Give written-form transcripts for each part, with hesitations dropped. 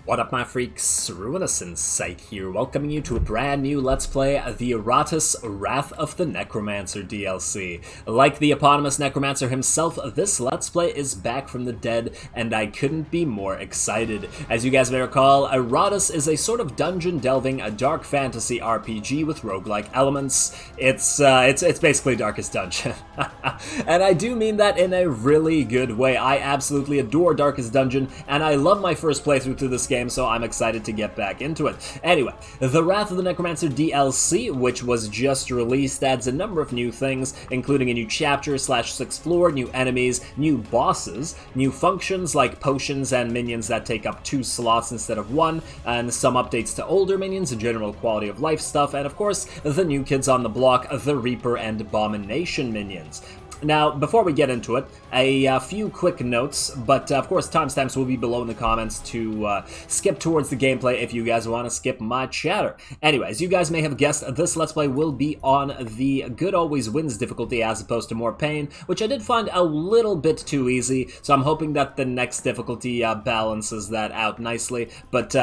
What up, my freaks? Ruinous Insight here, welcoming you to a brand new Let's Play, the Iratus Wrath of the Necromancer DLC. Like the eponymous Necromancer himself, this Let's Play is back from the dead, and I couldn't be more excited. As you guys may recall, Iratus is a sort of dungeon-delving, a dark fantasy RPG with roguelike elements. It's basically Darkest Dungeon. And I do mean that in a really good way. I absolutely adore Darkest Dungeon, and I love my first playthrough through this game, so I'm excited to get back into it. Anyway, the Wrath of the Necromancer DLC, which was just released, adds a number of new things, including a new chapter / 6th floor, new enemies, new bosses, new functions like potions and minions that take up 2 slots instead of 1, and some updates to older minions, general quality of life stuff, and of course, the new kids on the block, the Reaper and Abomination minions. Now, before we get into it, a few quick notes, but of course timestamps will be below in the comments to skip towards the gameplay if you guys want to skip my chatter. Anyway, as you guys may have guessed, this Let's Play will be on the Good Always Wins difficulty as opposed to More Pain, which I did find a little bit too easy, so I'm hoping that the next difficulty balances that out nicely, but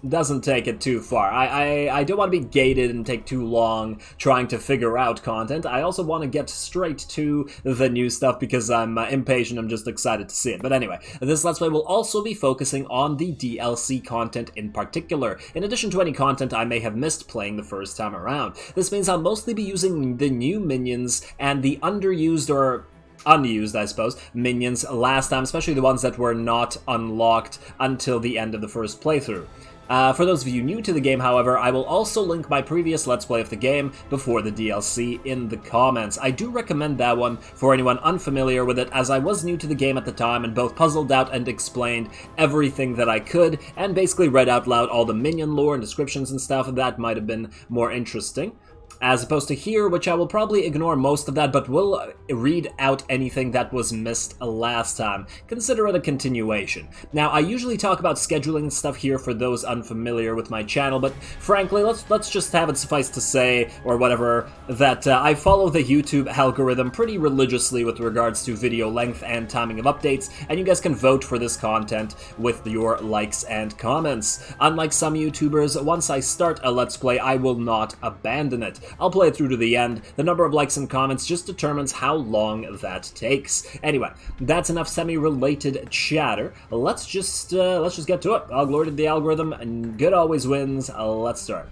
doesn't take it too far. I don't want to be gated and take too long trying to figure out content. I also want to get straight to the new stuff because I'm impatient. I'm just excited to see it. But anyway, this Let's Play will also be focusing on the DLC content in particular, in addition to any content I may have missed playing the first time around. This means I'll mostly be using the new minions and the underused or unused, I suppose, minions last time, especially the ones that were not unlocked until the end of the first playthrough. For those of you new to the game, however, I will also link my previous Let's Play of the game before the DLC in the comments. I do recommend that one for anyone unfamiliar with it, as I was new to the game at the time and both puzzled out and explained everything that I could, and basically read out loud all the minion lore and descriptions and stuff. That might have been more interesting, as opposed to here, which I will probably ignore most of that, but will read out anything that was missed last time. Consider it a continuation. Now, I usually talk about scheduling stuff here for those unfamiliar with my channel, but frankly, let's just have it suffice to say, or whatever, that I follow the YouTube algorithm pretty religiously with regards to video length and timing of updates, and you guys can vote for this content with your likes and comments. Unlike some YouTubers, once I start a Let's Play, I will not abandon it. I'll play it through to the end. The number of likes and comments just determines how long that takes. Anyway, that's enough semi-related chatter. Let's just get to it. All glory to the algorithm, and good always wins. Let's start.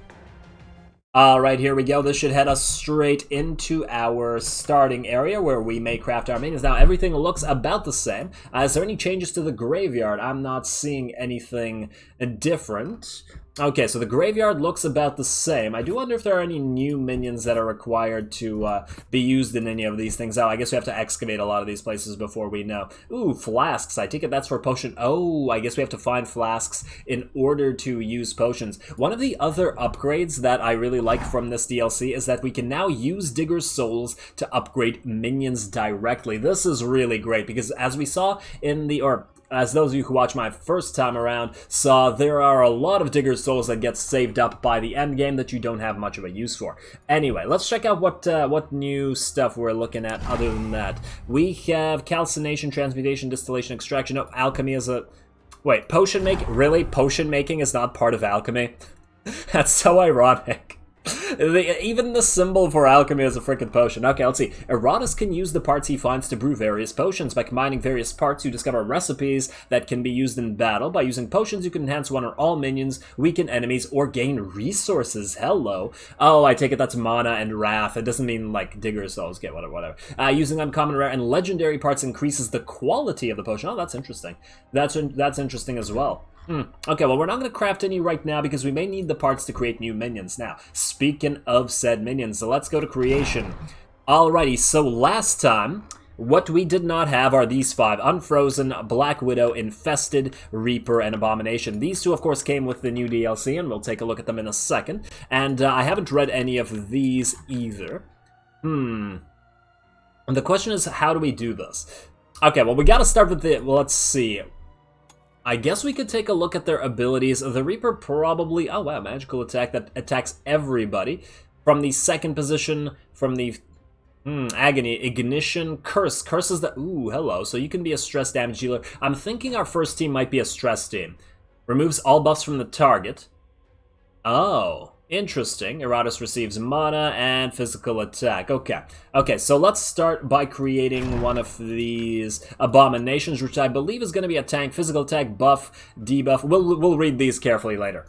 Alright, here we go. This should head us straight into our starting area where we may craft our minions. Now, everything looks about the same. Is there any changes to the graveyard? I'm not seeing anything different. Okay, so the graveyard looks about the same. I do wonder if there are any new minions that are required to be used in any of these things. Oh, I guess we have to excavate a lot of these places before we know. Ooh, flasks. I take it that's for potion. Oh, I guess we have to find flasks in order to use potions. One of the other upgrades that I really like from this DLC is that we can now use Digger's Souls to upgrade minions directly. This is really great because as we saw in the, as those of you who watched my first time around saw, there are a lot of Digger's Souls that get saved up by the end game that you don't have much of a use for. Anyway, let's check out what new stuff we're looking at other than that. We have calcination, transmutation, distillation, extraction. Oh, alchemy is a... Wait, potion making? Really? Potion making is not part of alchemy? That's so ironic. Even the symbol for alchemy is a freaking potion. Okay, let's see. Iratus can use the parts he finds to brew various potions. By combining various parts, you discover recipes that can be used in battle. By using potions, you can enhance one or all minions, weaken enemies, or gain resources. Hello. Oh, I take it that's mana and wrath. It doesn't mean, like, Digger's Souls. Get whatever. Using uncommon, rare, and legendary parts increases the quality of the potion. Oh, that's interesting. That's interesting as well. Okay, well, we're not going to craft any right now because we may need the parts to create new minions. Now, speaking of said minions, so let's go to creation. Alrighty, so last time, what we did not have are these 5. Unfrozen, Black Widow, Infested, Reaper, and Abomination. These 2, of course, came with the new DLC, and we'll take a look at them in a second. And I haven't read any of these either. And the question is, how do we do this? Okay, well, we got to start with the... Well, let's see. I guess we could take a look at their abilities. The Reaper probably... Oh, wow, magical attack that attacks everybody. From the second position, from the... Agony, Ignition, Curse. Curse is the... Ooh, hello. So you can be a stress damage dealer. I'm thinking our first team might be a stress team. Removes all buffs from the target. Oh, interesting. Iratus receives mana and physical attack. Okay, so let's start by creating one of these abominations, which I believe is going to be a tank. Physical attack, buff, debuff. We'll read these carefully later.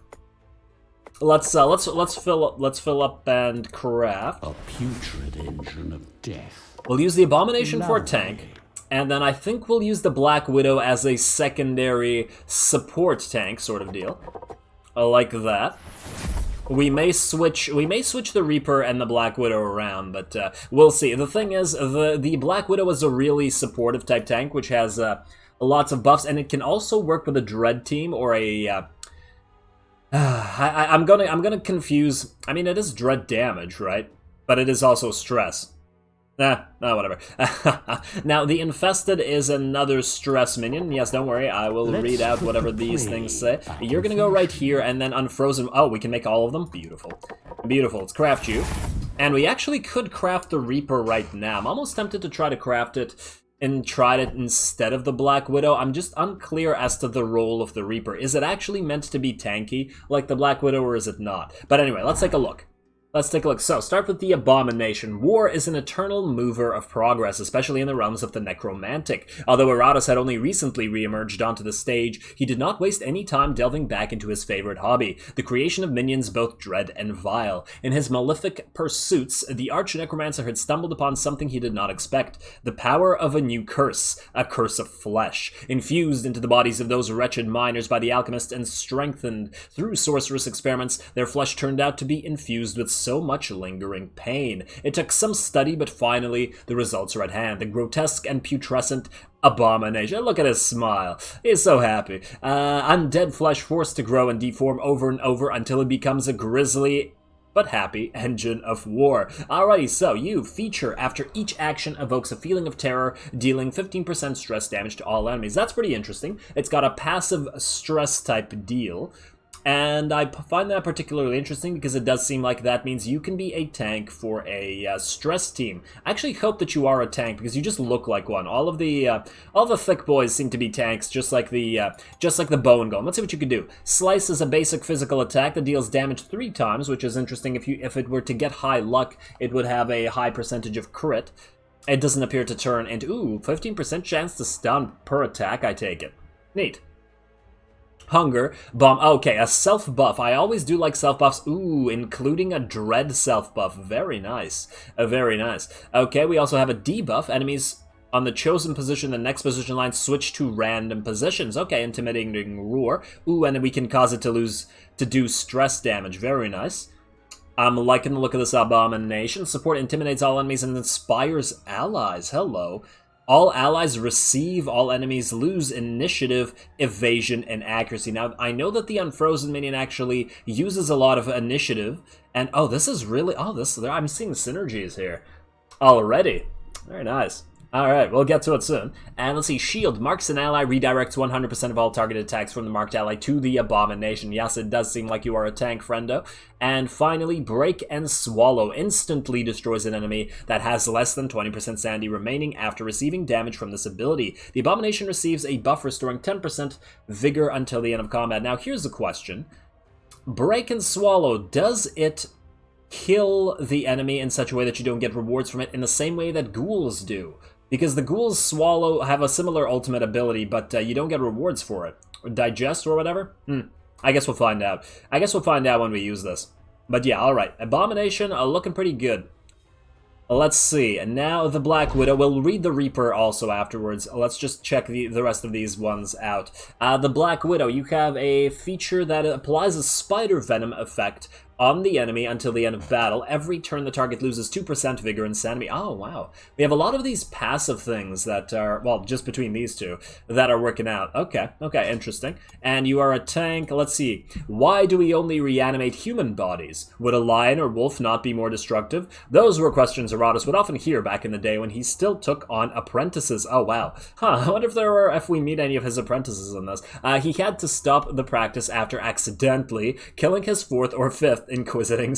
Let's fill up and craft. A putrid engine of death. We'll use the abomination for a tank. And then I think we'll use the Black Widow as a secondary support tank sort of deal. Like that. We may switch the Reaper and the Black Widow around, but we'll see. The thing is, the Black Widow is a really supportive type tank, which has lots of buffs, and it can also work with a Dread team or a... I'm gonna confuse... I mean, it is Dread damage, right? But it is also stress. Whatever. Now, the Infested is another stress minion. Yes, don't worry, I will read out whatever these things say. You're gonna go right here and then unfrozen... Oh, we can make all of them? Beautiful. Beautiful, let's craft you. And we actually could craft the Reaper right now. I'm almost tempted to try to craft it and try it instead of the Black Widow. I'm just unclear as to the role of the Reaper. Is it actually meant to be tanky like the Black Widow, or is it not? But anyway, let's take a look. Let's take a look. So, start with the Abomination. War is an eternal mover of progress, especially in the realms of the necromantic. Although Iratus had only recently re-emerged onto the stage, he did not waste any time delving back into his favorite hobby, the creation of minions both dread and vile. In his malefic pursuits, the arch-necromancer had stumbled upon something he did not expect, the power of a new curse, a curse of flesh, infused into the bodies of those wretched miners by the alchemist and strengthened through sorcerous experiments. Their flesh turned out to be infused with so much lingering pain. It took some study, but finally the results are at hand. The grotesque and putrescent abomination. Look at his smile. He's so happy. Undead flesh forced to grow and deform over and over until it becomes a grisly but happy engine of war. Alrighty, so you feature after each action evokes a feeling of terror, dealing 15% stress damage to all enemies. That's pretty interesting. It's got a passive stress type deal. And I find that particularly interesting because it does seem like that means you can be a tank for a stress team. I actually hope that you are a tank because you just look like one. All the thick boys seem to be tanks, just like the Bowen Golem. Let's see what you can do. Slice is a basic physical attack that deals damage 3 times, which is interesting. If it were to get high luck, it would have a high percentage of crit. It doesn't appear to turn into 15% chance to stun per attack. I take it. Neat. Hunger, bomb, okay, a self-buff. I always do like self-buffs. Ooh, including a dread self-buff. Very nice. Very nice. Okay, we also have a debuff. Enemies on the chosen position, the next position line, switch to random positions. Okay, intimidating roar. Ooh, and then we can cause it to do stress damage. Very nice. I'm liking the look of this abomination. Support intimidates all enemies and inspires allies. Hello. All allies receive, all enemies lose initiative, evasion, and accuracy. Now, I know that the Unfrozen minion actually uses a lot of initiative, and oh, this is really, I'm seeing synergies here already. Very nice. Alright, we'll get to it soon. And let's see, Shield marks an ally, redirects 100% of all targeted attacks from the marked ally to the Abomination. Yes, it does seem like you are a tank, friendo. And finally, Break and Swallow instantly destroys an enemy that has less than 20% sanity remaining after receiving damage from this ability. The Abomination receives a buff restoring 10% vigor until the end of combat. Now, here's the question. Break and Swallow, does it kill the enemy in such a way that you don't get rewards from it in the same way that ghouls do? Because the ghouls swallow have a similar ultimate ability, but you don't get rewards for it. Or digest or whatever? I guess we'll find out. I guess we'll find out when we use this. But yeah, alright. Abomination looking pretty good. Let's see. And now the Black Widow. We'll read the Reaper also afterwards. Let's just check the rest of these ones out. The Black Widow. You have a feature that applies a spider venom effect on the enemy until the end of battle. Every turn the target loses 2% vigor and sanity. Oh, wow. We have a lot of these passive things that are, well, just between these two, that are working out. Okay, interesting. And you are a tank. Let's see. Why do we only reanimate human bodies? Would a lion or wolf not be more destructive? Those were questions Iratus would often hear back in the day when he still took on apprentices. Oh, wow. I wonder if we meet any of his apprentices in this. He had to stop the practice after accidentally killing his 4th or 5th inquisitive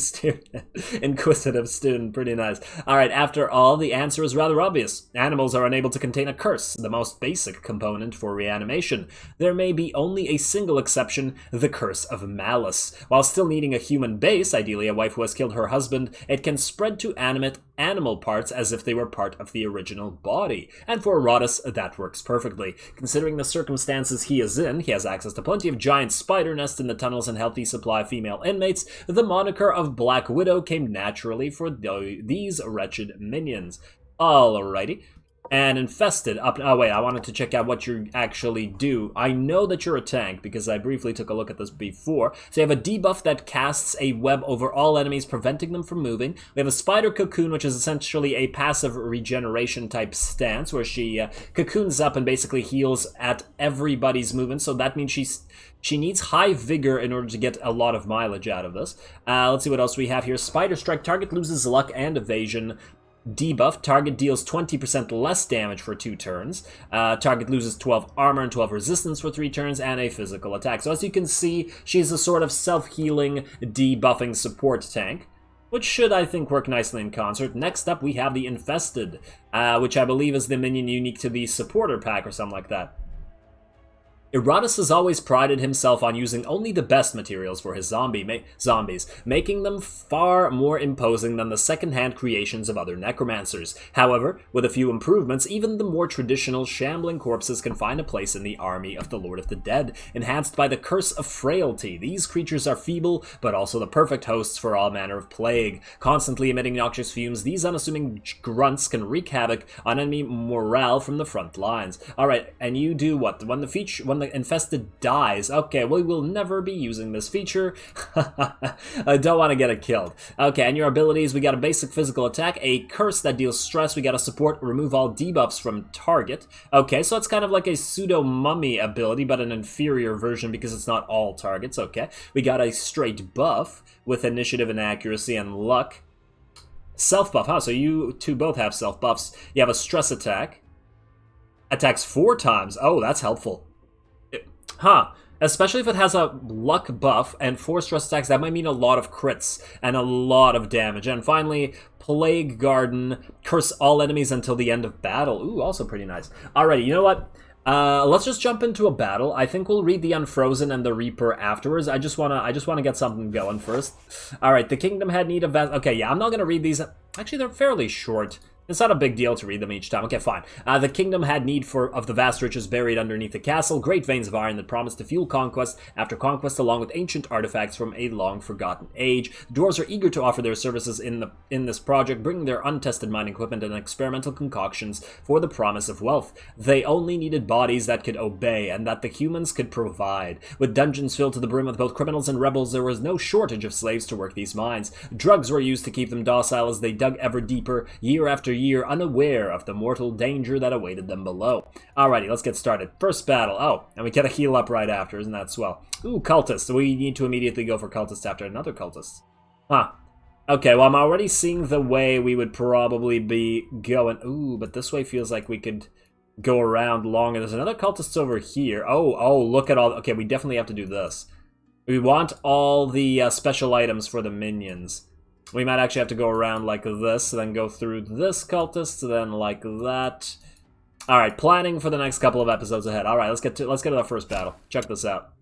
student, pretty nice. Alright, after all, the answer is rather obvious. Animals are unable to contain a curse, the most basic component for reanimation. There may be only a single exception, the curse of malice. While still needing a human base, ideally a wife who has killed her husband, it can spread to animate animal parts as if they were part of the original body. And for Iratus, that works perfectly. Considering the circumstances he is in, he has access to plenty of giant spider nests in the tunnels and healthy supply of female inmates. The moniker of Black Widow came naturally for these wretched minions. Alrighty. And Infested, oh wait, I wanted to check out what you actually do. I know that you're a tank, because I briefly took a look at this before. So you have a debuff that casts a web over all enemies, preventing them from moving. We have a spider cocoon, which is essentially a passive regeneration type stance, where she cocoons up and basically heals at everybody's movement. So that means she needs high vigor in order to get a lot of mileage out of this. Let's see what else we have here. Spider Strike, target loses luck and evasion. Debuff, target deals 20% less damage for 2 turns. Target loses 12 armor and 12 resistance for 3 turns, and a physical attack. So as you can see, she's a sort of self-healing, debuffing support tank, which should, I think, work nicely in concert. Next up, we have the Infested, which I believe is the minion unique to the supporter pack or something like that. Iratus has always prided himself on using only the best materials for his zombies, making them far more imposing than the second-hand creations of other necromancers. However, with a few improvements, even the more traditional shambling corpses can find a place in the army of the Lord of the Dead, enhanced by the Curse of Frailty. These creatures are feeble, but also the perfect hosts for all manner of plague. Constantly emitting noxious fumes, these unassuming grunts can wreak havoc on enemy morale from the front lines. Alright, and you do what? When the Infested dies. Okay, we will never be using this feature. I don't want to get it killed. Okay, and your abilities, we got a basic physical attack, a curse that deals stress, we got a support, remove all debuffs from target. Okay, so it's kind of like a pseudo-mummy ability, but an inferior version because it's not all targets. Okay, we got a straight buff with initiative and accuracy and luck. Self-buff, huh? So you two both have self-buffs. You have a stress attack. Attacks 4 times. Oh, that's helpful. Huh. Especially if it has a luck buff and 4 stress attacks, that might mean a lot of crits and a lot of damage. And finally, Plague Garden, curse all enemies until the end of battle. Ooh, also pretty nice. Alrighty, you know what? Let's just jump into a battle. I think we'll read the Unfrozen and the Reaper afterwards. I just wanna get something going first. Alright, the kingdom had need of okay, yeah, I'm not gonna read these. Actually, they're fairly short. It's not a big deal to read them each time. Okay, fine. The kingdom had need of the vast riches buried underneath the castle, great veins of iron that promised to fuel conquest after conquest, along with ancient artifacts from a long-forgotten age. The dwarves are eager to offer their services in this project, bringing their untested mining equipment and experimental concoctions for the promise of wealth. They only needed bodies that could obey, and that the humans could provide. With dungeons filled to the brim with both criminals and rebels, there was no shortage of slaves to work these mines. Drugs were used to keep them docile as they dug ever deeper, year after year, unaware of the mortal danger that awaited them below. Alrighty, let's get started. First battle. Oh, and we get a heal up right after. Isn't that swell? Ooh, cultists. So we need to immediately go for cultists after another cultist. Huh. Okay, well, I'm already seeing the way we would probably be going. Ooh, but this way feels like we could go around longer. There's another cultist over here. Oh, look at all. Okay, we definitely have to do this. We want all the special items for the minions. We might actually have to go around like this, then go through this cultist, then like that. Alright, planning for the next couple of episodes ahead. Alright, let's get to the first battle. Check this out.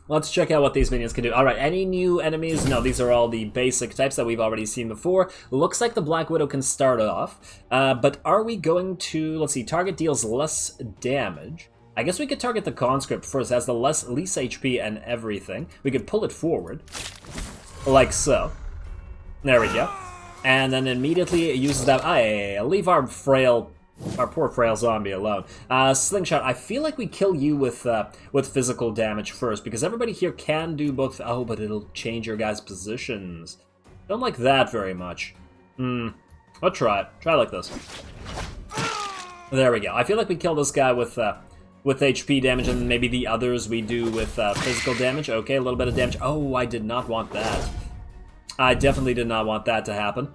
Let's check out what these minions can do. Alright, any new enemies? No, these are all the basic types that we've already seen before. Looks like the Black Widow can start off. But are we going to... Let's see, target deals less damage. I guess we could target the conscript first. It has the least HP and everything. We could pull it forward. Like so. There we go. And then immediately it uses that... leave our poor frail zombie alone. Slingshot, I feel like we kill you with physical damage first, because everybody here can do both... Oh, but it'll change your guys' positions. Don't like that very much. I'll try it. Try like this. There we go. I feel like we kill this guy with HP damage, and maybe the others we do with physical damage. Okay, a little bit of damage. Oh, I did not want that. I definitely did not want that to happen.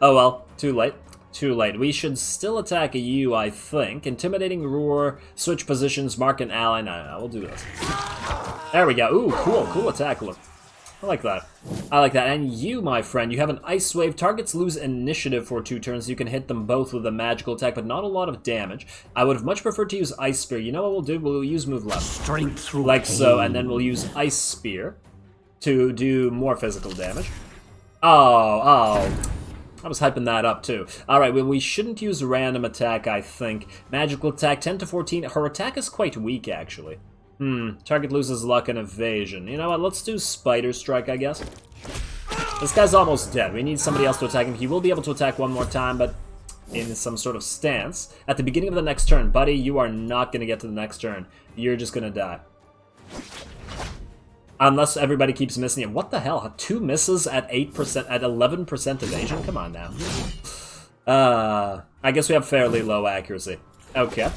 Oh well, too late. Too late. We should still attack you, I think. Intimidating roar, switch positions, mark an ally. No, we'll do this. There we go. Ooh, cool attack. Look, I like that. I like that. And you, my friend, you have an ice wave. Targets lose initiative for 2 turns. You can hit them both with a magical attack, but not a lot of damage. I would have much preferred to use ice spear. You know what we'll do? We'll use move left, Strength through like pain. so, and then we'll use ice spear to do more physical damage. Oh. I was hyping that up, too. Alright, well, we shouldn't use random attack, I think. Magical attack, 10 to 14. Her attack is quite weak, actually. Target loses luck and evasion. You know what, let's do Spider Strike, I guess. This guy's almost dead. We need somebody else to attack him. He will be able to attack one more time, but in some sort of stance. At the beginning of the next turn, buddy, you are not going to get to the next turn. You're just going to die. Unless everybody keeps missing it. What the hell? 2 misses at 8%, at 11% evasion? Come on now. I guess we have fairly low accuracy. Okay.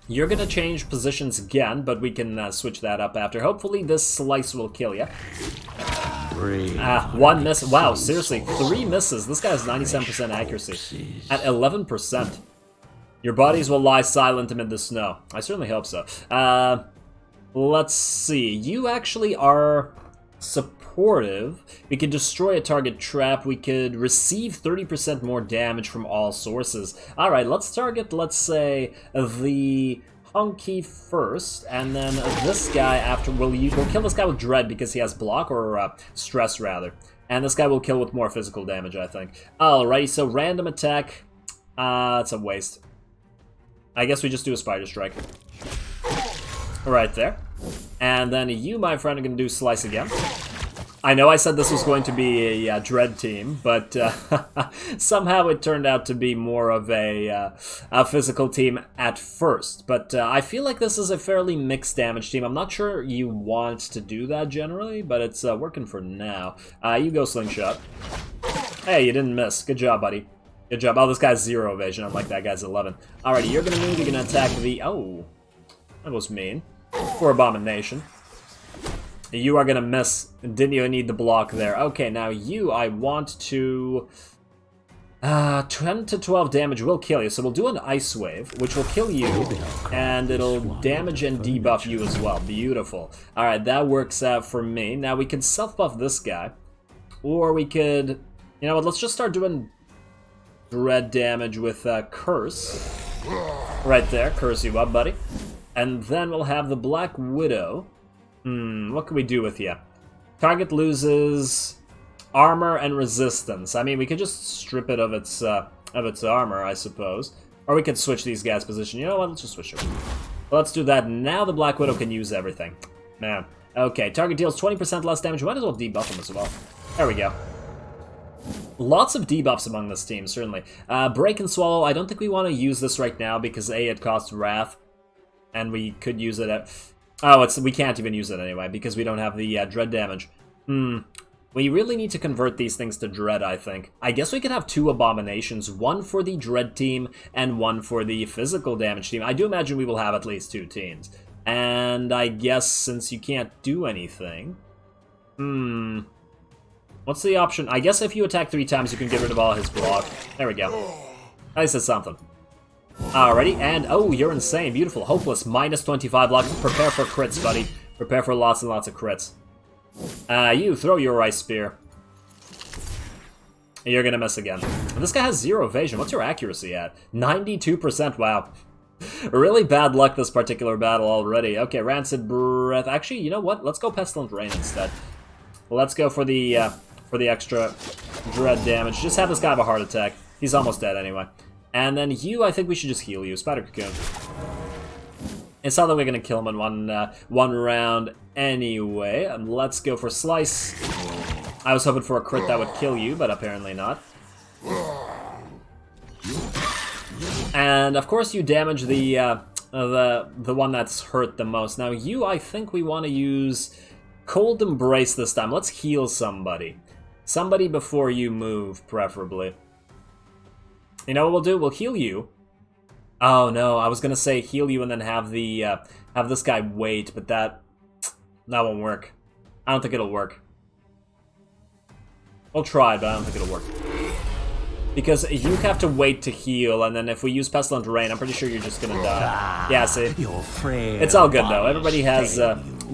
You're gonna change positions again, but we can switch that up after. Hopefully this slice will kill you. 1 miss. Wow, seriously, 3 misses. This guy has 97% accuracy. At 11%. Your bodies will lie silent amid the snow. I certainly hope so. Let's see. You actually are supportive. We could destroy a target trap. We could receive 30% more damage from all sources. Alright, let's target, let's say, the Hunky first, and then this guy after. We'll kill this guy with Dread because he has block, or stress, rather. And this guy will kill with more physical damage, I think. Alrighty, so random attack. It's a waste. I guess we just do a Spider Strike. Right there. And then you, my friend, are going to do Slice again. I know I said this was going to be a Dread team, but somehow it turned out to be more of a physical team at first. But I feel like this is a fairly mixed damage team. I'm not sure you want to do that generally, but it's working for now. You go Slingshot. Hey, you didn't miss. Good job, buddy. Good job. Oh, this guy's 0 evasion, unlike that guy's 11. Alrighty, you're going to move. You're going to attack the... Oh, that was mean. For Abomination. You are gonna miss. Didn't even need the block there. Okay, now you, I want to... 10 to 12 damage will kill you, so we'll do an Ice Wave, which will kill you, and it'll damage and debuff you as well. Beautiful. Alright, that works out for me. Now we can self-buff this guy, or we could... You know what, let's just start doing Dread damage with Curse. Right there, curse you up, buddy. And then we'll have the Black Widow. What can we do with you? Target loses armor and resistance. I mean, we could just strip it of its armor, I suppose. Or we could switch these guys' position. You know what? Let's just switch them. Let's do that. Now the Black Widow can use everything. Man. Okay, target deals 20% less damage. We might as well debuff him as well. There we go. Lots of debuffs among this team, certainly. Break and Swallow. I don't think we want to use this right now because A, it costs Wrath. And we could use it at... Oh, we can't even use it anyway, because we don't have the Dread damage. We really need to convert these things to Dread, I think. I guess we could have 2 Abominations, one for the Dread team, and one for the physical damage team. I do imagine we will have at least 2 teams. And I guess since you can't do anything... What's the option? I guess if you attack 3 times, you can get rid of all his block. There we go. At least it's something. Alrighty, and oh, you're insane. Beautiful. Hopeless. Minus 25 luck. Prepare for crits, buddy. Prepare for lots and lots of crits. You throw your Ice Spear. You're gonna miss again. This guy has 0 evasion. What's your accuracy at? 92%. Wow. Really bad luck this particular battle already. Okay, Rancid Breath. Actually, you know what? Let's go Pestilent Rain instead. Let's go for the extra Dread damage. Just have this guy have a heart attack. He's almost dead anyway. And then you, I think we should just heal you. Spider Cocoon. It's not that we're going to kill him in one round anyway. Let's go for Slice. I was hoping for a crit that would kill you, but apparently not. And, of course, you damage the one that's hurt the most. Now, you, I think we want to use Cold Embrace this time. Let's heal somebody. Somebody before you move, preferably. You know what we'll do? We'll heal you. Oh no, I was gonna say heal you and then have the have this guy wait, but that won't work. I don't think it'll work. We'll try, but I don't think it'll work. Because you have to wait to heal, and then if we use Pestilent Rain, I'm pretty sure you're just gonna die. Yeah, see? It's all good, though. Everybody has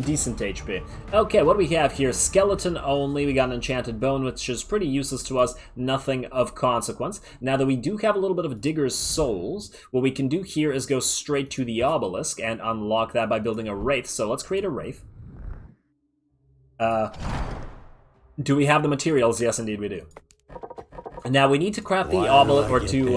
decent HP. Okay, what do we have here? Skeleton only. We got an Enchanted Bone, which is pretty useless to us. Nothing of consequence. Now that we do have a little bit of Digger's Souls, what we can do here is go straight to the Obelisk and unlock that by building a Wraith. So let's create a Wraith. Do we have the materials? Yes, indeed we do. Now we need to craft the obelisk, or to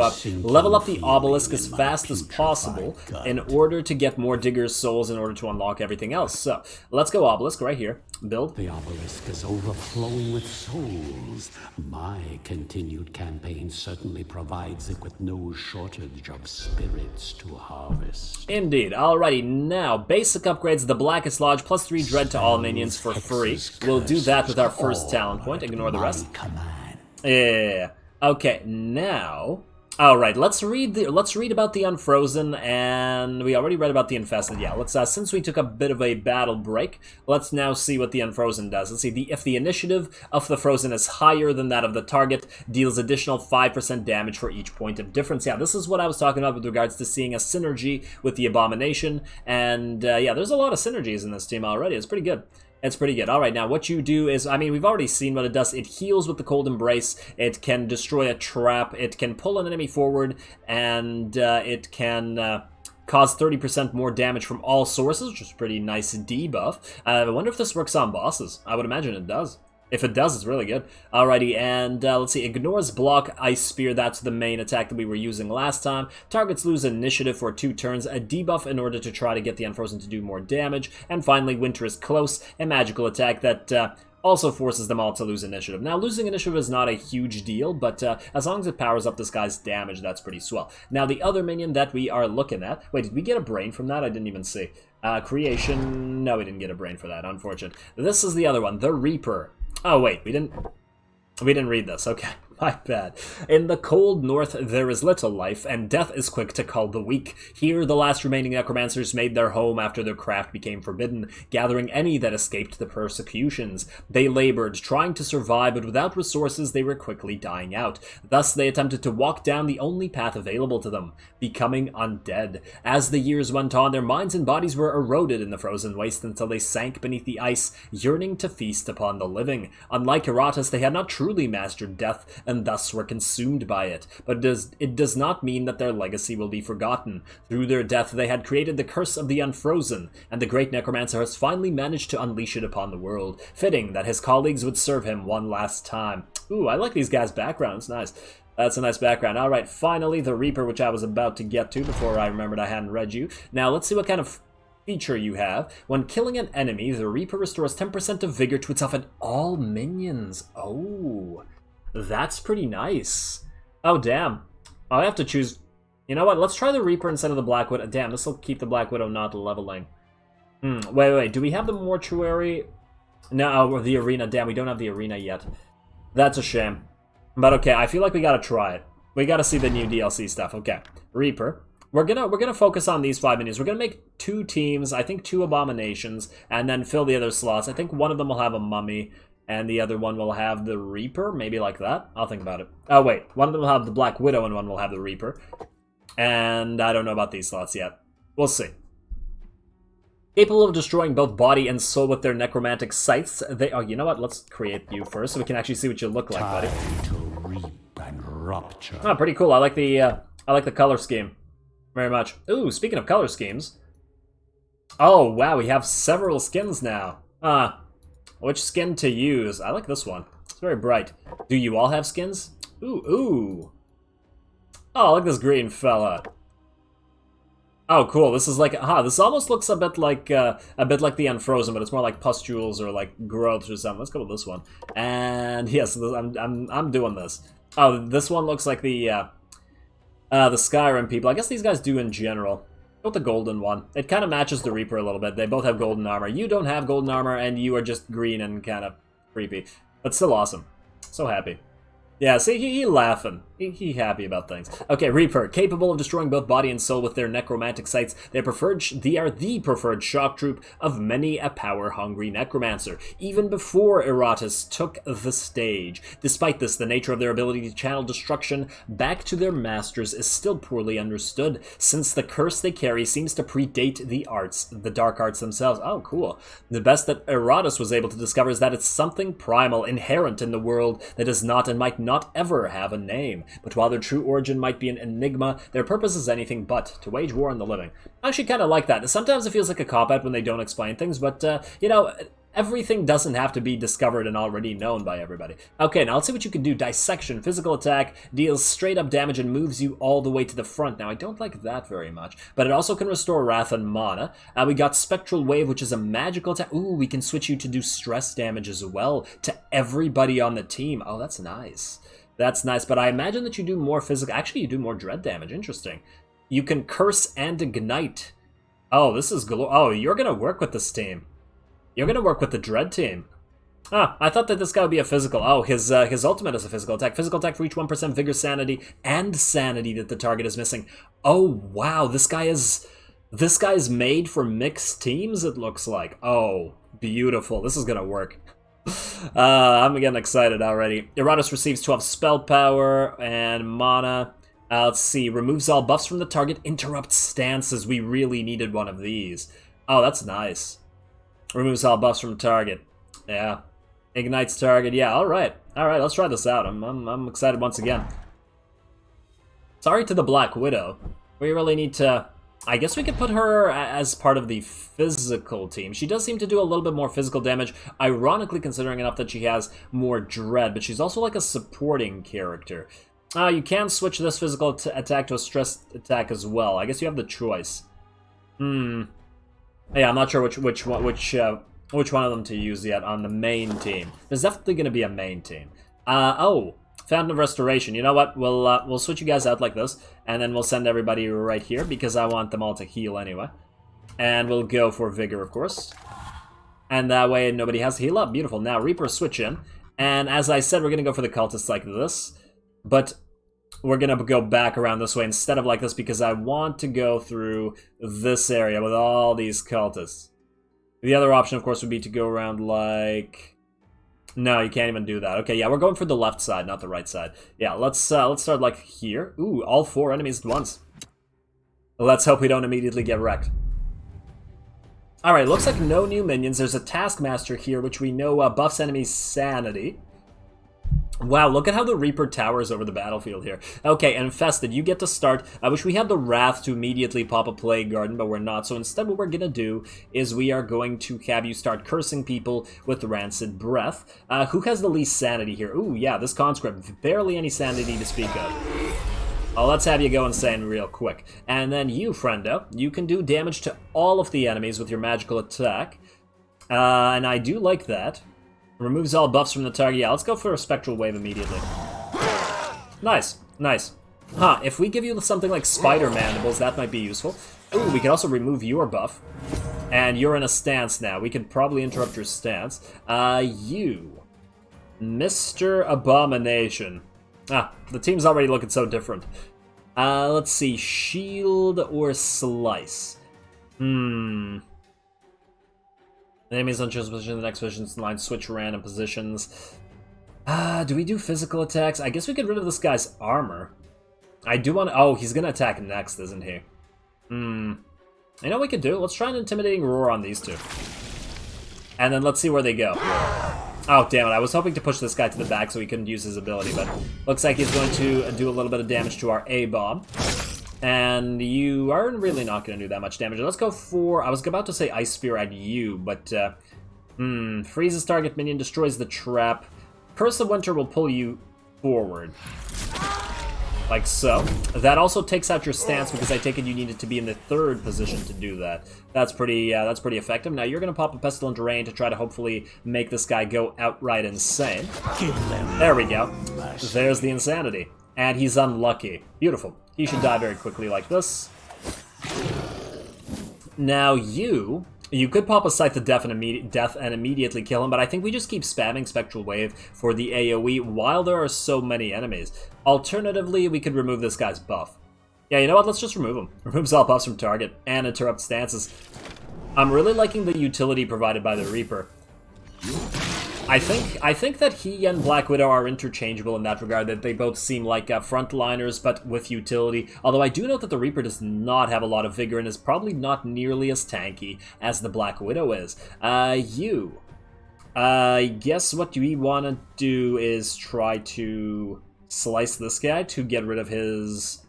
level up the obelisk as fast as possible in order to get more Digger's Souls in order to unlock everything else. So, let's go obelisk right here. Build. The obelisk is overflowing with souls. My continued campaign certainly provides it with no shortage of spirits to harvest. Indeed. Alrighty, now, basic upgrades, the Blackest Lodge, +3 dread to all minions for free. We'll do that with our first talent point, ignore the rest. Yeah. Okay, now... Alright, let's read about the Unfrozen, and we already read about the Infested. Yeah, let's since we took a bit of a battle break, let's now see what the Unfrozen does. Let's see, if the initiative of the Frozen is higher than that of the target, deals additional 5% damage for each point of difference. Yeah, this is what I was talking about with regards to seeing a synergy with the Abomination, and yeah, there's a lot of synergies in this team already. It's pretty good. It's pretty good. Alright, now what you do is, I mean, we've already seen what it does. It heals with the Cold Embrace, it can destroy a trap, it can pull an enemy forward, and it can cause 30% more damage from all sources, which is a pretty nice debuff. I wonder if this works on bosses. I would imagine it does. If it does, it's really good. Alrighty, and let's see. Ignores block, Ice Spear. That's the main attack that we were using last time. Targets lose initiative for 2 turns. A debuff in order to try to get the Unfrozen to do more damage. And finally, Winter is Close. A magical attack that also forces them all to lose initiative. Now, losing initiative is not a huge deal, but as long as it powers up this guy's damage, that's pretty swell. Now, the other minion that we are looking at... Wait, did we get a brain from that? I didn't even see. Creation... No, we didn't get a brain for that. Unfortunate. This is the other one. The Reaper. Oh, wait, we didn't read this. Okay, my bad. In the cold north, there is little life, and death is quick to cull the weak. Here, the last remaining necromancers made their home after their craft became forbidden, gathering any that escaped the persecutions. They labored, trying to survive, but without resources, they were quickly dying out. Thus, they attempted to walk down the only path available to them, becoming undead. As the years went on, their minds and bodies were eroded in the frozen waste until they sank beneath the ice, yearning to feast upon the living. Unlike Iratus, they had not truly mastered death, and thus were consumed by it. But it does not mean that their legacy will be forgotten. Through their death, they had created the curse of the Unfrozen, and the great Necromancer has finally managed to unleash it upon the world. Fitting that his colleagues would serve him one last time. Ooh, I like these guys' backgrounds. Nice. That's a nice background. Alright, finally, the Reaper, which I was about to get to before I remembered I hadn't read you. Now, let's see what kind of feature you have. When killing an enemy, the Reaper restores 10% of vigor to itself and all minions. Oh, that's pretty nice. Oh, damn. I have to choose... You know what? Let's try the Reaper instead of the Black Widow. Damn, this will keep the Black Widow not leveling. Wait. Do we have the Mortuary? No, or the Arena. Damn, we don't have the Arena yet. That's a shame. But okay, I feel like we gotta try it. We gotta see the new DLC stuff. Okay, Reaper. We're gonna focus on these 5 minions. We're gonna make 2 teams, I think 2 Abominations, and then fill the other slots. I think one of them will have a Mummy, and the other one will have the Reaper, maybe like that. I'll think about it. Oh wait, one of them will have the Black Widow, and one will have the Reaper. And I don't know about these slots yet. We'll see. Capable of destroying both body and soul with their necromantic scythes, they... Oh, you know what? Let's create you first so we can actually see what you look like, buddy. To reap and rupture. Oh, pretty cool. I like the color scheme very much. Ooh, speaking of color schemes. Oh, wow, we have several skins now. Which skin to use? I like this one. It's very bright. Do you all have skins? Ooh. Oh, look at this green fella. Oh, cool. This is like, this almost looks a bit like the Unfrozen, but it's more like pustules or like growths or something. Let's go with this one. And yes, I'm doing this. Oh, this one looks like the Skyrim people. I guess these guys do in general. Go with the golden one. It kind of matches the Reaper a little bit. They both have golden armor. You don't have golden armor, and you are just green and kind of creepy, but still awesome. So happy. Yeah, see, he laughing. He happy about things. Okay, Reaper, capable of destroying both body and soul with their necromantic sights. They are the preferred shock troop of many a power-hungry necromancer, even before Iratus took the stage. Despite this, the nature of their ability to channel destruction back to their masters is still poorly understood, since the curse they carry seems to predate the dark arts themselves. Oh, cool. The best that Iratus was able to discover is that it's something primal, inherent in the world that does not and might not ever have a name. But while their true origin might be an enigma, their purpose is anything but to wage war on the living. I actually kind of like that. Sometimes it feels like a cop-out when they don't explain things, but, you know, everything doesn't have to be discovered and already known by everybody. Okay, now let's see what you can do. Dissection, physical attack, deals straight-up damage and moves you all the way to the front. Now, I don't like that very much, but it also can restore wrath and mana. We got Spectral Wave, which is a magical attack. Ooh, we can switch you to do stress damage as well to everybody on the team. Oh, that's nice. That's nice, but I imagine that you do more physical... Actually, you do more dread damage. Interesting. You can curse and ignite. Oh, this is... Oh, you're going to work with this team. You're going to work with the dread team. Ah, I thought that this guy would be a physical. Oh, his ultimate is a physical attack. Physical attack for each 1% vigor, sanity, and sanity that the target is missing. Oh, wow. This guy is made for mixed teams, it looks like. Oh, beautiful. This is going to work. I'm getting excited already. Iratus receives 12 spell power and mana. Let's see. Removes all buffs from the target. Interrupts stances. We really needed one of these. Oh, that's nice. Removes all buffs from the target. Yeah. Ignites target. Yeah, alright. Alright, let's try this out. I'm excited once again. Sorry to the Black Widow. We really need to... I guess we could put her as part of the physical team. She does seem to do a little bit more physical damage, ironically considering enough that she has more dread, but she's also like a supporting character. You can switch this physical attack to a stress attack as well. I guess you have the choice. Yeah, I'm not sure which one of them to use yet on the main team. There's definitely going to be a main team. Oh, Fountain of Restoration. You know what? We'll switch you guys out like this, and then we'll send everybody right here because I want them all to heal anyway. And we'll go for Vigor, of course. And that way nobody has to heal up. Beautiful. Now Reaper switch in, and as I said, we're gonna go for the cultists like this, but we're gonna go back around this way instead of like this because I want to go through this area with all these cultists. The other option, of course, would be to go around like... No, you can't even do that. Okay, yeah, we're going for the left side, not the right side. Yeah, let's start like here. Ooh, all 4 enemies at once. Let's hope we don't immediately get wrecked. Alright, looks like no new minions. There's a Taskmaster here, which we know buffs enemies' sanity. Wow, look at how the Reaper towers over the battlefield here. Okay, Infested, you get to start. I wish we had the Wrath to immediately pop a Plague Garden, but we're not. So instead what we're going to do is we are going to have you start cursing people with Rancid Breath. Who has the least sanity here? Ooh, yeah, this Conscript. Barely any sanity to speak of. Oh, let's have you go insane real quick. And then you, friendo, you can do damage to all of the enemies with your magical attack. And I do like that. Removes all buffs from the target. Yeah, let's go for a Spectral Wave immediately. Nice, nice. Huh, if we give you something like Spider Mandibles, that might be useful. Ooh, we can also remove your buff. And you're in a stance now. We can probably interrupt your stance. You. Mr. Abomination. Ah, the team's already looking so different. Let's see. Shield or Slice? Enemies on chosen position, the next position's in line, switch random positions. Do we do physical attacks? I guess we get rid of this guy's armor. I do want to... Oh, he's gonna attack next, isn't he? You know what we could do? Let's try an Intimidating Roar on these two. And then let's see where they go. Oh, damn it. I was hoping to push this guy to the back so he couldn't use his ability, but looks like he's going to do a little bit of damage to our A-bomb. And you are really not going to do that much damage. Let's go for... I was about to say Ice Spear at you, but... freezes target minion, destroys the trap. Curse of Winter will pull you forward. Like so. That also takes out your stance because I take it you needed to be in the 3rd position to do that. That's pretty effective. Now you're going to pop a Pestilent Rain to try to hopefully make this guy go outright insane. There we go. There's the insanity. And he's unlucky. Beautiful. He should die very quickly like this. Now you You could pop a Scythe of Death and immediately kill him, but I think we just keep spamming Spectral Wave for the AoE while there are so many enemies. Alternatively, we could remove this guy's buff. Yeah, you know what? Let's just remove him. Removes all buffs from target and interrupt stances. I'm really liking the utility provided by the Reaper. I think that he and Black Widow are interchangeable in that regard, that they both seem like frontliners, but with utility. Although I do note that the Reaper does not have a lot of vigor and is probably not nearly as tanky as the Black Widow is. I guess what we want to do is try to slice this guy to get rid of his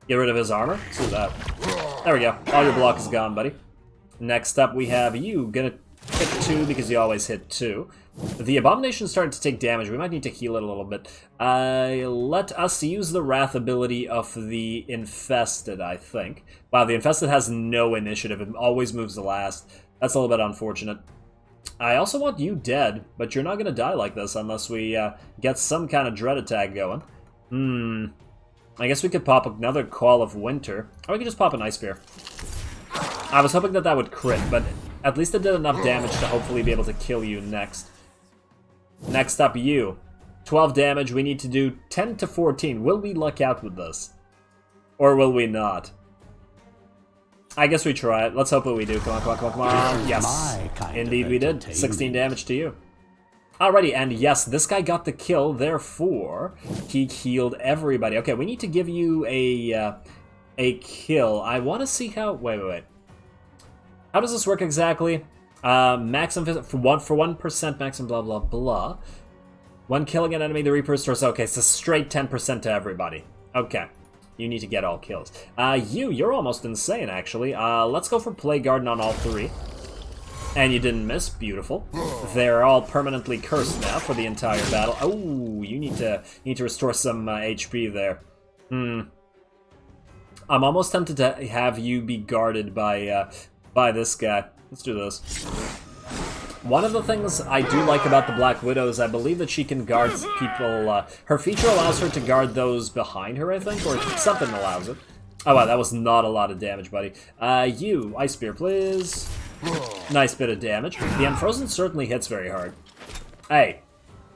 armor. Let's do that. There we go. All your block is gone, buddy. Next up, we have you. Gonna hit 2 because you always hit 2. The Abomination started to take damage. We might need to heal it a little bit. Let us use the Wrath ability of the Infested, I think. Wow, the Infested has no initiative. It always moves the last. That's a little bit unfortunate. I also want you dead, but you're not going to die like this unless we get some kind of dread attack going. I guess we could pop another Call of Winter. Or we could just pop an Ice Spear. I was hoping that that would crit, but at least it did enough damage to hopefully be able to kill you next. Next up, you. 12 damage, we need to do 10 to 14. Will we luck out with this? Or will we not? I guess we try it. Let's hope that we do. Come on, come on, come on, come on. Yes. Indeed we did. 16 damage to you. Alrighty, and yes, this guy got the kill, therefore he healed everybody. Okay, we need to give you a kill. I want to see how... Wait. How does this work exactly? Maximum for 1% maximum blah blah blah. When killing an enemy, the Reaper restores. Okay, so straight 10% to everybody. Okay, you need to get all kills. You're almost insane actually. Let's go for Plague Garden on all 3. And you didn't miss. Beautiful. They're all permanently cursed now for the entire battle. Oh, you need to restore some HP there. I'm almost tempted to have you be guarded by this guy. Let's do this. One of the things I do like about the Black Widow is I believe that she can guard people. Her feature allows her to guard those behind her, I think, or something allows it. Oh wow, that was not a lot of damage, buddy. You, Ice Spear, please. Nice bit of damage. The Unfrozen certainly hits very hard. Hey,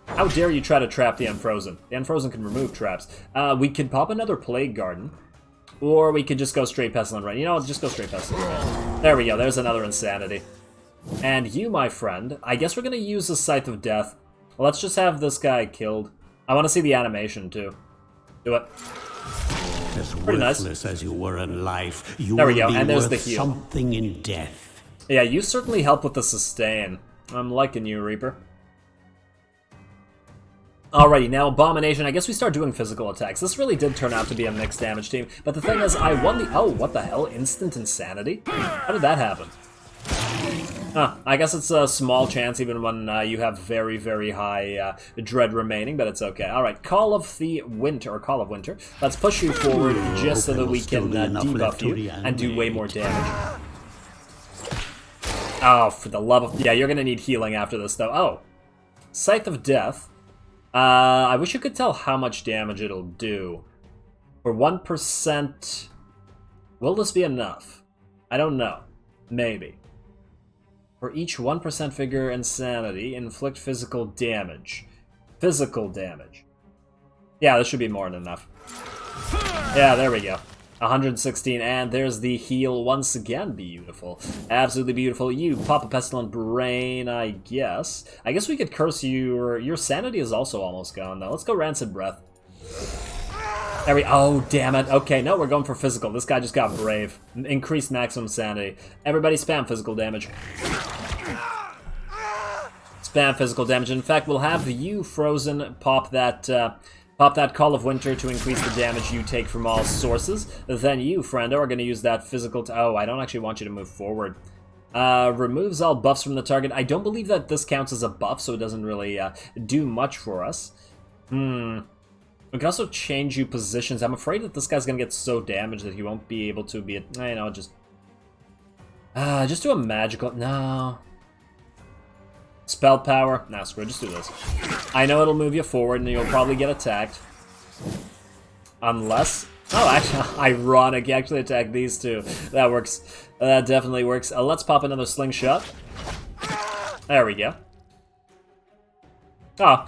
how dare you try to trap the Unfrozen? The Unfrozen can remove traps. We could pop another Plague Garden. Or we could just go straight Pestilent Rain. You know, just go straight Pestilent Rain. There we go, there's another Insanity. And you, my friend, I guess we're going to use the Scythe of Death. Let's just have this guy killed. I want to see the animation, too. Do it. As pretty nice. As you were in life, you there we go, will be and there's worth the heal. Something in death. Yeah, you certainly help with the sustain. I'm liking you, Reaper. Alrighty, now Abomination. I guess we start doing physical attacks. This really did turn out to be a mixed damage team. But the thing is, I won the... Oh, what the hell? Instant Insanity? How did that happen? Huh, I guess it's a small chance even when you have very, very high dread remaining, but it's okay. Alright, Call of Winter. Let's push you forward just so that we can debuff you and do way more damage. Oh, for the love of... Yeah, you're gonna need healing after this, though. Oh. Scythe of Death. I wish you could tell how much damage it'll do. For 1%... Will this be enough? I don't know. Maybe. For each 1% figure insanity, inflict physical damage. Physical damage. Yeah, this should be more than enough. Yeah, there we go. 116, and there's the heal once again. Beautiful. Absolutely beautiful. You pop a Pestilent Brain, I guess. I guess we could curse you. Your sanity is also almost gone, though. Let's go Rancid Breath. There we... Oh, damn it. Okay, no, we're going for physical. This guy just got brave. Increased maximum sanity. Everybody spam physical damage. Spam physical damage. In fact, we'll have you, Frozen, pop that Call of Winter to increase the damage you take from all sources. Then you, Friendo, are going to use that physical... Oh, I don't actually want you to move forward. Removes all buffs from the target. I don't believe that this counts as a buff, so it doesn't really do much for us. We can also change you positions. I'm afraid that this guy's going to get so damaged that he won't be able to be... You know, just do a magical... No... Spell power? Nah, screw it, just do this. I know it'll move you forward and you'll probably get attacked. Unless Oh, actually, ironic. You actually attack these two. That works. That definitely works. Let's pop another slingshot. There we go. Oh,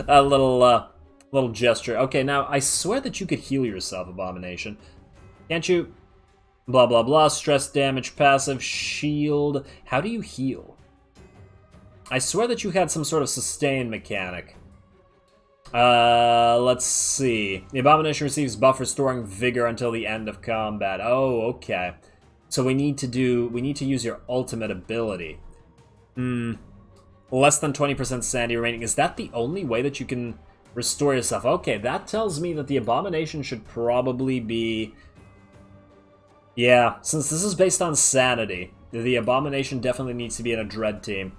a little gesture. Okay, now I swear that you could heal yourself, Abomination. Can't you? Blah, blah, blah. Stress damage, passive, shield. How do you heal? I swear that you had some sort of sustain mechanic. Let's see. The Abomination receives buff restoring vigor until the end of combat. Oh, okay. So we need to use your ultimate ability. Less than 20% sanity remaining. Is that the only way that you can restore yourself? Okay, that tells me that the Abomination should probably be... Yeah, since this is based on sanity, the Abomination definitely needs to be in a Dread team.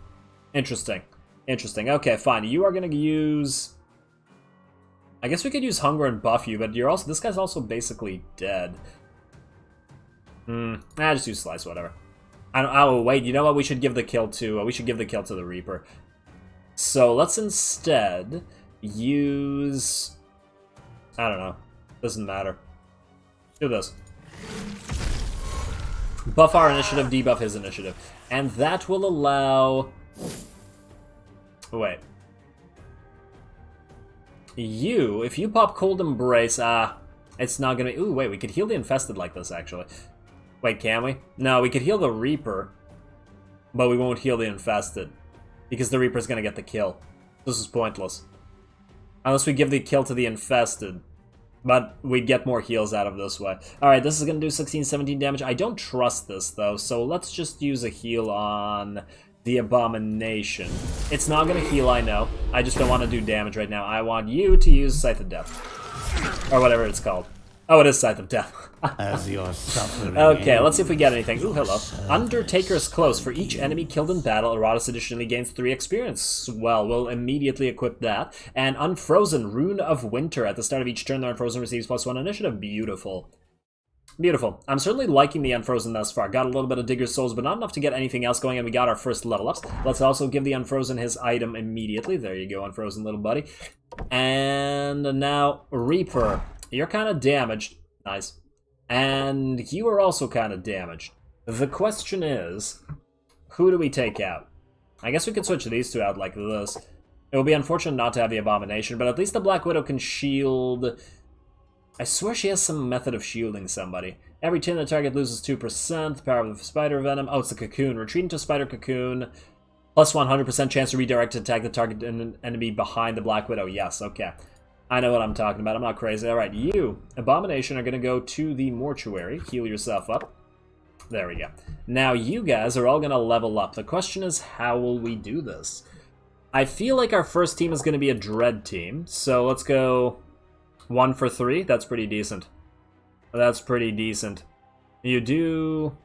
Interesting. Interesting. Okay, fine. You are going to use... I guess we could use Hunger and buff you, but you're also... This guy's also basically dead. Just use Slice, whatever. Oh, wait, you know what? We should give the kill to... we should give the kill to the Reaper. So, let's instead use... I don't know. Doesn't matter. Do this. Buff our initiative, debuff his initiative. And that will allow... Wait. If you pop Cold Embrace, it's not gonna... Ooh, wait, we could heal the Infested like this, actually. Wait, can we? No, we could heal the Reaper, but we won't heal the Infested, because the Reaper's gonna get the kill. This is pointless. Unless we give the kill to the Infested, but we'd get more heals out of this way. Alright, this is gonna do 16, 17 damage. I don't trust this, though, so let's just use a heal on... the Abomination. It's not gonna heal, I know. I just don't want to do damage right now. I want you to use Scythe of Death. Or whatever it's called. Oh, it is Scythe of Death. As you're suffering. Okay, let's see if we get anything. Ooh, hello. Undertaker's Close. For each enemy killed in battle, Iratus additionally gains 3 experience. Well, we'll immediately equip that. And Unfrozen, Rune of Winter. At the start of each turn, the Unfrozen receives +1 initiative. Beautiful. Beautiful. I'm certainly liking the Unfrozen thus far. Got a little bit of Digger's Souls, but not enough to get anything else going, and we got our first level ups. Let's also give the Unfrozen his item immediately. There you go, Unfrozen little buddy. And now, Reaper. You're kind of damaged. Nice. And you are also kind of damaged. The question is, who do we take out? I guess we could switch these two out like this. It would be unfortunate not to have the Abomination, but at least the Black Widow can shield... I swear she has some method of shielding somebody. Every turn the target loses 2%, the power of the spider venom. Oh, it's the cocoon. Retreat into spider cocoon. Plus 100% chance to redirect to attack the target enemy behind the Black Widow. Yes, okay. I know what I'm talking about. I'm not crazy. Alright, you, Abomination, are going to go to the mortuary. Heal yourself up. There we go. Now, you guys are all going to level up. The question is, how will we do this? I feel like our first team is going to be a Dread team. So let's go... 1 for 3? That's pretty decent. That's pretty decent. You do...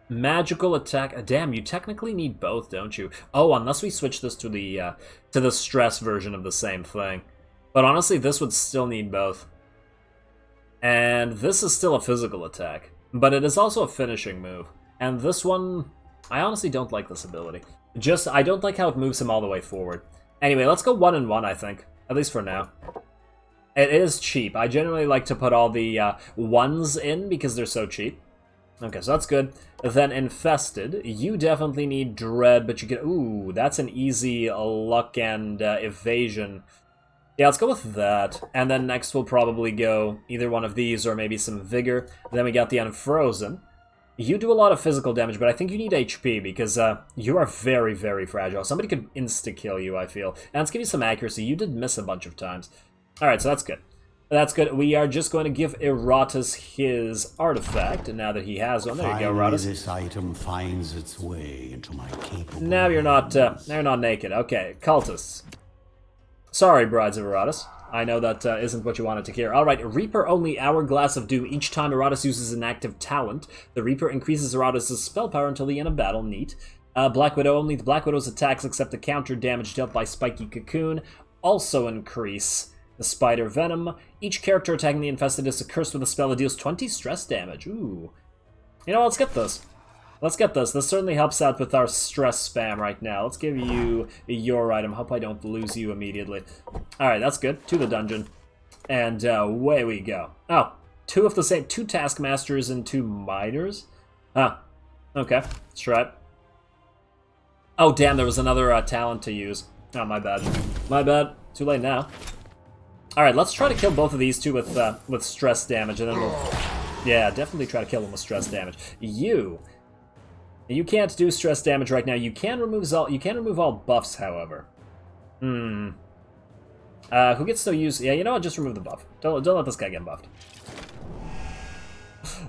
Magical attack... Damn, you technically need both, don't you? Oh, unless we switch this to the stress version of the same thing. But honestly, this would still need both. And this is still a physical attack. But it is also a finishing move. And this one... I honestly don't like this ability. I don't like how it moves him all the way forward. Anyway, let's go 1 and 1, I think. At least for now. It is cheap. I generally like to put all the ones in because they're so cheap. Okay, so that's good. Then Infested. You definitely need Dread, but you get... Ooh, that's an easy luck and evasion. Yeah, let's go with that. And then next we'll probably go either one of these or maybe some Vigor. Then we got the Unfrozen. You do a lot of physical damage, but I think you need HP because you are very, very fragile. Somebody could insta-kill you, I feel. And let's give you some accuracy. You did miss a bunch of times. Alright, so that's good. That's good. We are just going to give Iratus his artifact, and now that he has one. There you go, Iratus. This item finds its way into my capable now you're not naked. Okay, cultists. Sorry, Brides of Iratus. I know that isn't what you wanted to hear. Alright, Reaper only Hourglass of Doom. Each time Iratus uses an active talent, the Reaper increases Iratus' spell power until the end of battle. Neat. Black Widow only. The Black Widow's attacks, except the counter damage dealt by Spiky Cocoon, also increase the Spider Venom. Each character attacking the Infested is cursed with a spell that deals 20 stress damage. Ooh. You know, let's get this. Let's get this. This certainly helps out with our stress spam right now. Let's give you your item. Hope I don't lose you immediately. Alright, that's good. To the dungeon. And away we go. Oh, two of the same, 2 Taskmasters and 2 Miners? Huh. Okay, let's try it. Oh, damn, there was another talent to use. Oh, my bad. My bad. Too late now. Alright, let's try to kill both of these two with stress damage, and then we'll... Yeah, definitely try to kill them with stress damage. You can't do stress damage right now. You can remove all buffs, however. Who gets to use... Yeah, you know what? Just remove the buff. Don't let this guy get buffed.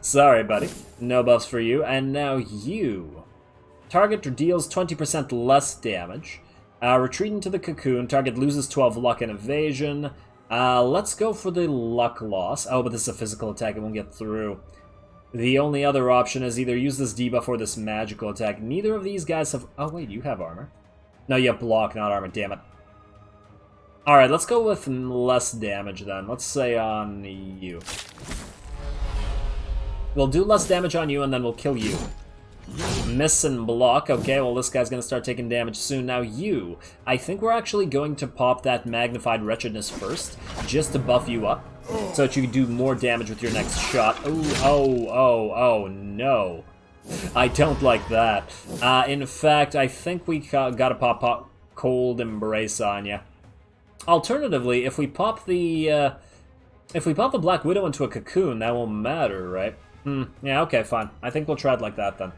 Sorry, buddy. No buffs for you. And now you. Target deals 20% less damage. Retreat into the cocoon. Target loses 12 luck and evasion. Let's go for the luck loss. Oh, but this is a physical attack. It won't get through. The only other option is either use this debuff or this magical attack. Neither of these guys have... Oh, wait, you have armor. No, you have block, not armor. Damn it. Alright, let's go with less damage then. Let's say on you. We'll do less damage on you and then we'll kill you. Miss and block. Okay, well this guy's gonna start taking damage soon. Now you. I think we're actually going to pop that magnified wretchedness first, just to buff you up, so that you can do more damage with your next shot. Oh, no. I don't like that. In fact, I think we gotta pop Cold Embrace on you. Alternatively, if we pop the Black Widow into a cocoon, that won't matter, right? Yeah, okay, fine. I think we'll try it like that then.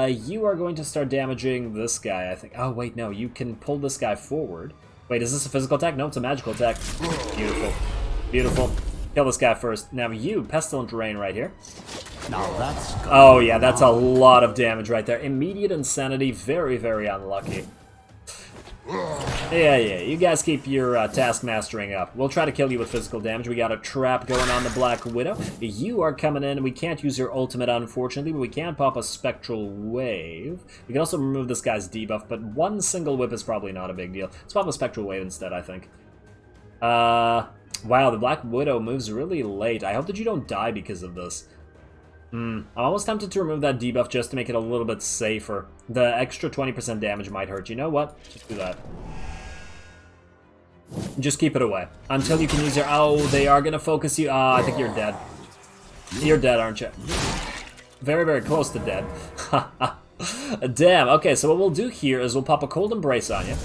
You are going to start damaging this guy, I think. Oh, wait, no, you can pull this guy forward. Wait, is this a physical attack? No, it's a magical attack. Beautiful. Beautiful. Kill this guy first. Now you, Pestilent Rain right here. Now that's... Oh, yeah, that's a lot of damage right there. Immediate Insanity, very, very unlucky. Yeah, you guys keep your task mastering up. We'll try to kill you with physical damage. We got a trap going on the Black Widow. You are coming in. We can't use your ultimate, unfortunately, but we can pop a Spectral Wave. We can also remove this guy's debuff, but one single whip is probably not a big deal. Let's pop a Spectral Wave instead, I think. Wow, the Black Widow moves really late. I hope that you don't die because of this. I'm almost tempted to remove that debuff just to make it a little bit safer. The extra 20% damage might hurt. You know what? Just do that. Just keep it away. Until you can use your... Oh, they are going to focus you. I think you're dead. You're dead, aren't you? Very, very close to dead. Damn. Okay, so what we'll do here is we'll pop a Cold Embrace on you.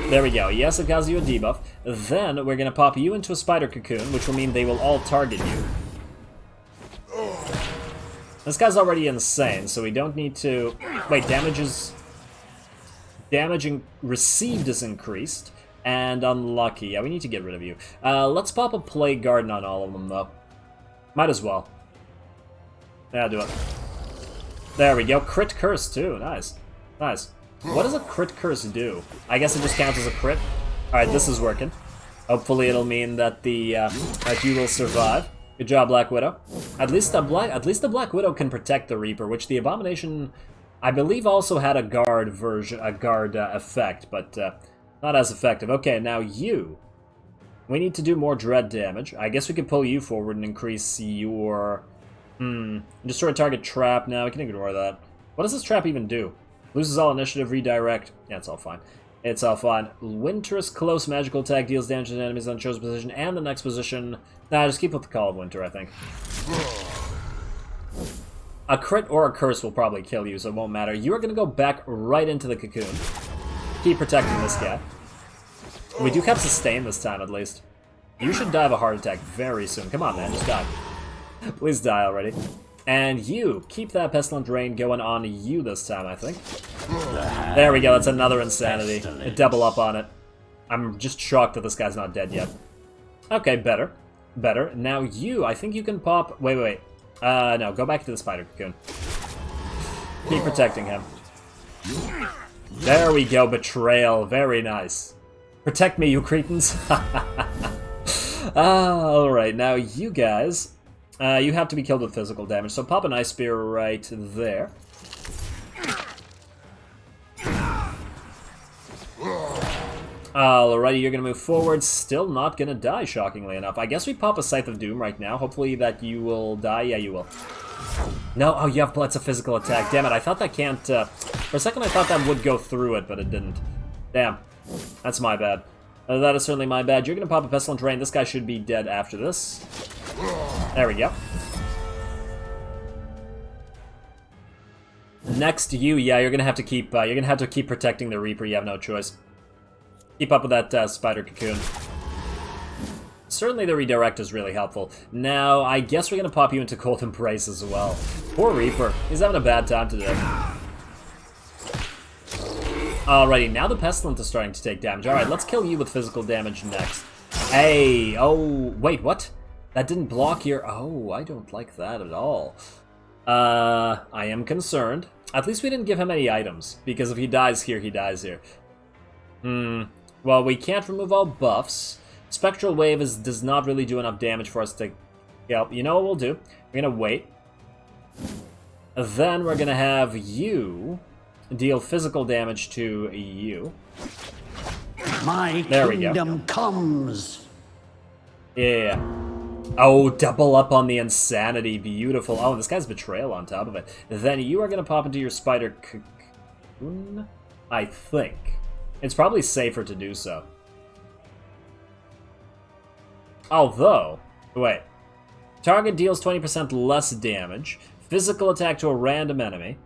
There we go. Yes, it causes you a debuff. Then we're going to pop you into a Spider Cocoon, which will mean they will all target you. This guy's already insane, so we don't need to... Wait, damage received is increased, and unlucky. Yeah, we need to get rid of you. Let's pop a Plague Garden on all of them, though. Might as well. Yeah, do it. There we go. Crit Curse, too. Nice. Nice. What does a Crit Curse do? I guess it just counts as a crit. Alright, this is working. Hopefully it'll mean that that you will survive. Good job, Black Widow. At least the Black Widow can protect the Reaper, which the Abomination, I believe, also had a guard effect, but not as effective. Okay, now you. We need to do more dread damage. I guess we could pull you forward and increase your... Destroy target trap. Now we can ignore that. What does this trap even do? Loses all initiative, redirect. Yeah, it's all fine. It's all fine. Winter's Close magical attack deals damage to enemies on chosen position and the next position. Nah, just keep with the Call of Winter, I think. A crit or a curse will probably kill you, so it won't matter. You are going to go back right into the cocoon. Keep protecting this guy. We do have sustain this time, at least. You should die of a heart attack very soon. Come on, man, just die. Please die already. And you, keep that Pestilent Rain going on you this time, I think. There we go, that's another Insanity. Double up on it. I'm just shocked that this guy's not dead yet. Okay, better. Better. Now you, I think you can pop... Wait. No, go back to the Spider Cocoon. Keep protecting him. There we go, Betrayal. Very nice. Protect me, you cretins. Alright, now you guys... you have to be killed with physical damage, so pop an Ice Spear right there. Alrighty, you're gonna move forward. Still not gonna die, shockingly enough. I guess we pop a Scythe of Doom right now. Hopefully that you will die. Yeah, you will. No, oh, you have Blood's a physical attack. Damn it, I thought that can't... For a second I thought that would go through it, but it didn't. Damn. That's my bad. That is certainly my bad. You're going to pop a Pestilent Rain. This guy should be dead after this. There we go. Next to you, yeah, you're going to have to keep protecting the Reaper. You have no choice. Keep up with that Spider Cocoon. Certainly the redirect is really helpful. Now, I guess we're going to pop you into Cold Embrace as well. Poor Reaper. He's having a bad time today. Alrighty, now the Pestilent is starting to take damage. Alright, let's kill you with physical damage next. Hey, oh, wait, what? That didn't block your... Oh, I don't like that at all. I am concerned. At least we didn't give him any items, because if he dies here, he dies here. Well, we can't remove all buffs. Spectral Wave does not really do enough damage for us to help. You know what we'll do? We're going to wait. Then we're going to have you deal physical damage to you. My kingdom comes. Yeah. Oh, double up on the insanity. Beautiful. Oh, this guy's Betrayal on top of it. Then you are going to pop into your Spider Cocoon, I think. It's probably safer to do so. Although, wait. Target deals 20% less damage. Physical attack to a random enemy.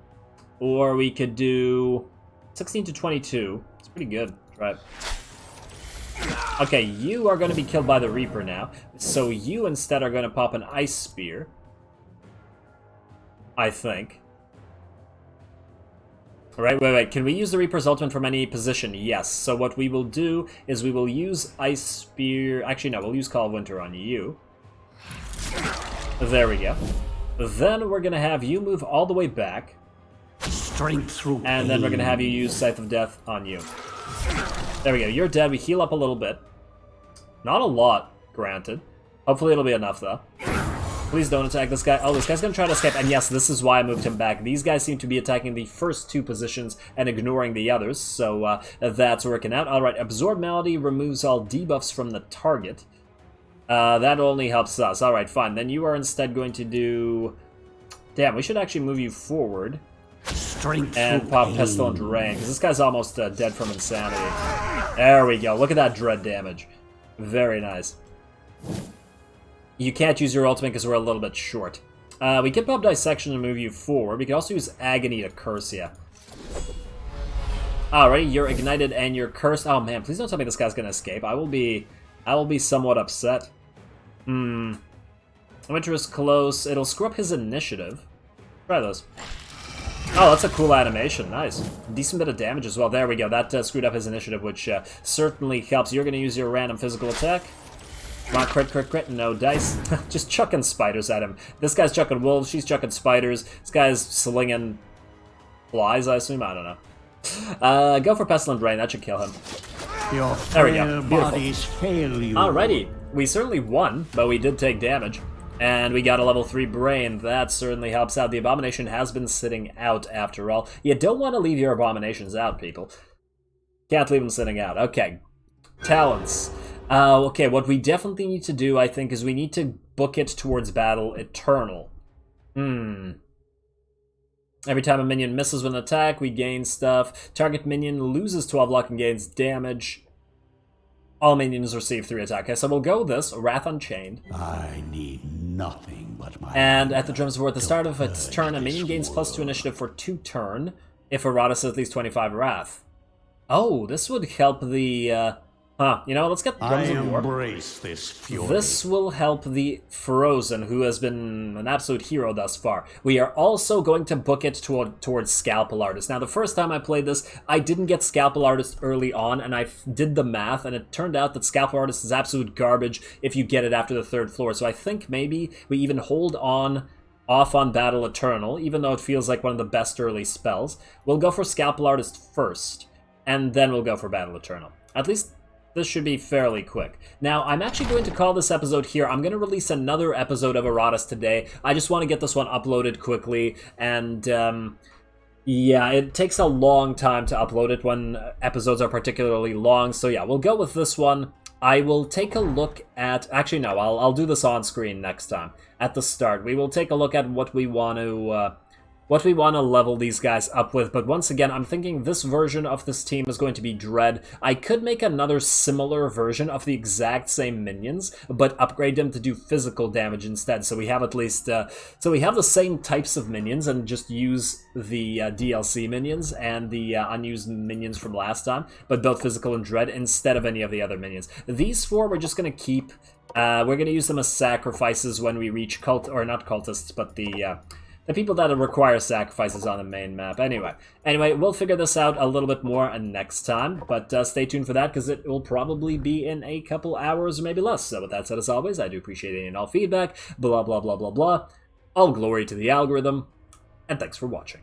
Or we could do 16 to 22. It's pretty good. Try it. Okay, you are going to be killed by the Reaper now. So you instead are going to pop an Ice Spear. I think. Wait. Can we use the Reaper's ultimate from any position? Yes. So what we will do is we will use Ice Spear... Actually, no, we'll use Call of Winter on you. There we go. Then we're going to have you move all the way back. Strength through and then we're going to have you use Scythe of Death on you. There we go. You're dead. We heal up a little bit. Not a lot, granted. Hopefully it'll be enough, though. Please don't attack this guy. Oh, this guy's going to try to escape. And yes, this is why I moved him back. These guys seem to be attacking the first two positions and ignoring the others. So that's working out. All right, Absorb Malady removes all debuffs from the target. That only helps us. All right, fine. Then you are instead going to do... Damn, we should actually move you forward. Strength and pop Pestilent Rain, because this guy's almost dead from insanity. There we go. Look at that dread damage. Very nice. You can't use your ultimate because we're a little bit short. We can pop Dissection to move you forward. We can also use Agony to curse you. Alrighty, you're ignited and you're cursed. Oh man, please don't tell me this guy's gonna escape. I will be somewhat upset. Winter is close. It'll screw up his initiative. Try those. Oh, that's a cool animation. Nice. Decent bit of damage as well. There we go. That screwed up his initiative, which certainly helps. You're going to use your random physical attack. Come on, crit. No dice. Just chucking spiders at him. This guy's chucking wolves. She's chucking spiders. This guy's slinging flies, I assume. I don't know. Go for Pestilent Rain. That should kill him. Your there we go. bodies fail you. Alrighty. We certainly won, but we did take damage. And we got a level 3 Brain. That certainly helps out. The Abomination has been sitting out, after all. You don't want to leave your Abominations out, people. Can't leave them sitting out. Okay. Talents. Okay, what we definitely need to do, I think, is we need to book it towards Battle Eternal. Every time a minion misses with an attack, we gain stuff. Target minion loses 12 luck and gains damage. All minions receive 3 attack. Okay, so we'll go with this. Wrath Unchained. I need nothing but my... And at the Drums of War, at the start of its turn, a minion gains +2 initiative for 2 turn if Iratus has at least 25 Wrath. Oh, this would help the... you know, let's get Drums of War. Embrace this fury. This will help the Frozen, who has been an absolute hero thus far. We are also going to book it towards Scalpel Artist. Now, the first time I played this, I didn't get Scalpel Artist early on, and I did the math, and it turned out that Scalpel Artist is absolute garbage if you get it after the 3rd floor. So I think maybe we even hold off on Battle Eternal, even though it feels like one of the best early spells. We'll go for Scalpel Artist first, and then we'll go for Battle Eternal. At least... this should be fairly quick. Now, I'm actually going to call this episode here. I'm going to release another episode of Iratus today. I just want to get this one uploaded quickly, and yeah, it takes a long time to upload it when episodes are particularly long, so yeah, we'll go with this one. I will take a look at... actually, no, I'll do this on screen next time. At the start, we will take a look at what we want to what we want to level these guys up with. But once again, I'm thinking this version of this team is going to be Dread. I could make another similar version of the exact same minions, but upgrade them to do physical damage instead. So we have at least, so we have the same types of minions and just use the DLC minions and the unused minions from last time, but build physical and Dread instead of any of the other minions. These four we're just going to keep. We're going to use them as sacrifices when we reach not cultists, but the people that require sacrifices on the main map. Anyway, we'll figure this out a little bit more next time, but stay tuned for that, because it will probably be in a couple hours or maybe less. So with that said, as always, I do appreciate any and all feedback, blah, blah, blah, blah, blah. All glory to the algorithm, and thanks for watching.